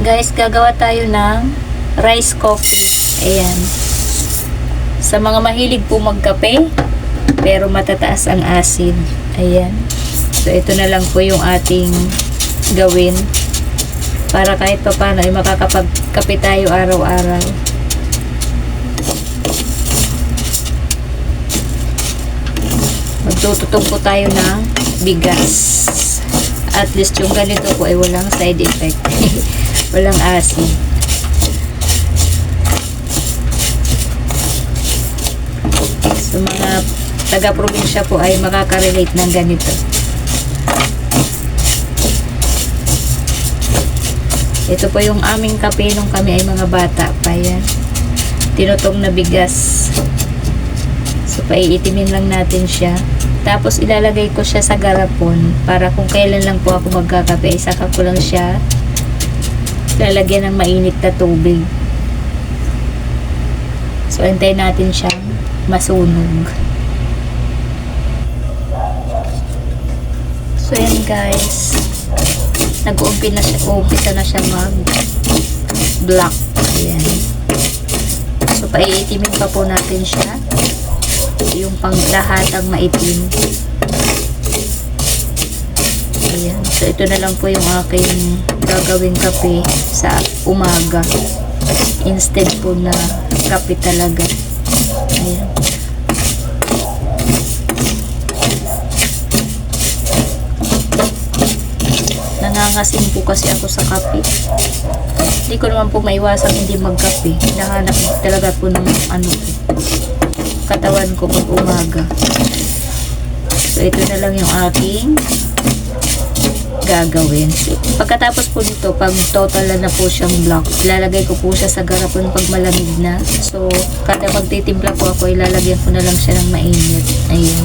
guys, gagawa tayo ng rice coffee. Ayan. Sa mga mahilig po magkape, pero matataas ang acid. Ayan. So, ito na lang po yung ating gawin. Para kahit pa paano ay makakapagkape tayo araw-araw. Magtututong po tayo ng bigas. At least yung ganito po ay walang side effect. Walang acid. So mga taga-probinsya po ay makaka-relate ng ganito. Ito po yung aming kape nung kami ay mga bata pa. Yan. Tinutong na bigas. So paiitimin lang natin siya. Tapos ilalagay ko siya sa garapon para kung kailan lang po ako magkakape, saka ko lang siya lalagyan ng mainit na tubig. So antayin natin siyang masunog. So yan guys, nag-uumpisa na siya mag-black. Ayan. So paiitimin pa po natin siya. Yung panglahatang maitim. Ayan. So ito na lang po yung aking gagawing kape sa umaga. Instead po na kape talaga. Ayan. Nangangasim po kasi ako sa kape. Hindi ko naman po maiwasang hindi magkape. Hinahanap talaga po ng katawan ko pag umaga. So ito na lang yung aking gagawin. So, pagkatapos po nito, pag total na po siyang black, ilalagay ko po siya sa garapon pag malamig na. So kada magtitimpla po ako, ilalagyan ko na lang siya ng mainit. Ayun.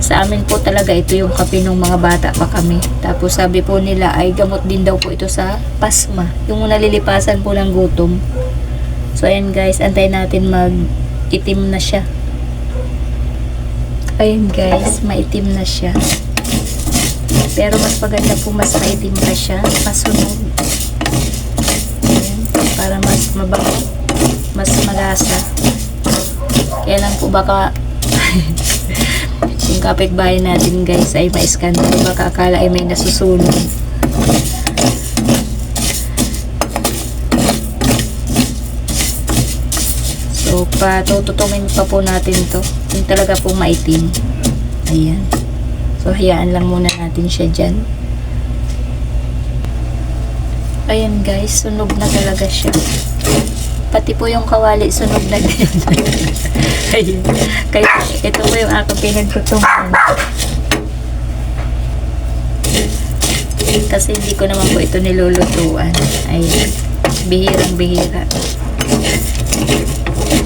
Sa amin po talaga ito yung kape ng mga bata pa kami. Tapos sabi po nila ay gamot din daw po ito sa pasma, yung nalilipasan po ng gutom. So ayan guys, antayin natin mag-itim na siya. Ayun guys, maitim na siya. Pero mas maganda po mas maitim na siya, masunog. Ayan, para mas mabango, mas malasa. Kaya lang po baka yung kapitbahay natin guys ay ma-skandal, baka akala ay may nasusunog. So patututungin pa po natin to, yung talaga po maitim. Ayan. So hayaan lang muna natin siya dyan. Ayan guys, sunog na talaga siya. Pati po yung kawali sunog na din. Ayan. Kaya ito po yung aking pinagtutungan. Kasi hindi ko naman po ito nilulutuan. Ayan. Bihirang bihira.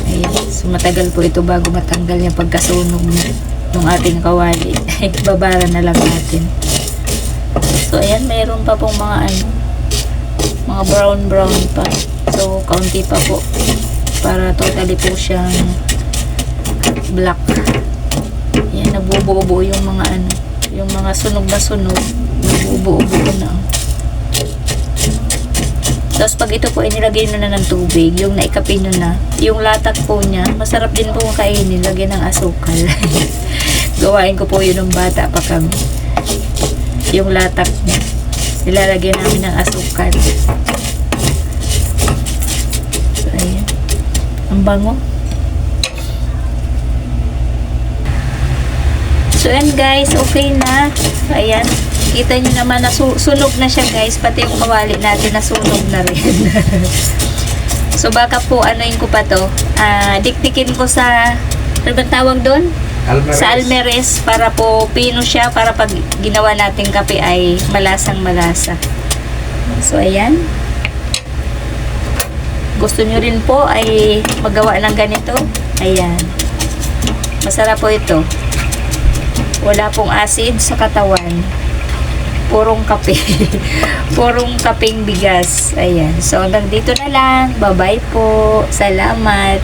Ayan. So matagal po ito bago matanggal yung pagkasunog ng ating kawali. Babara na lang natin. So ayan, mayroon pa pong mga mga brown pa. So kaunti pa po para totally po siyang black. Ayan, nabubuo-buo yung mga yung mga sunog na sunog, nabubuo-buo na. Tapos pag ito po ay nilagay nyo na ng tubig, yung naikape nyo na, yung latak po niya, masarap din po kainin, lagyan ng asukal. Gawain ko po yun ng bata pa kami. Yung latak niya, nilalagyan namin ng asukal. So, ayan. Ang bango. So, ayan guys, okay na. Ayan. Kita nyo naman na sunog na siya guys, pati yung kawali natin nasunog na rin. So baka po anuin ko pa to, dikdikin ko sa, ano ba tawag doon? Almeres. Sa almeres, para po pino siya, para pag ginawa natin kape ay malasang malasa. So ayan, gusto nyo rin po ay magawa ng ganito, ayan, masarap po ito, wala pong acid sa katawan. Purong kape. Purong kapeng bigas. Ayan. So, hanggang dito na lang. Bye-bye po. Salamat.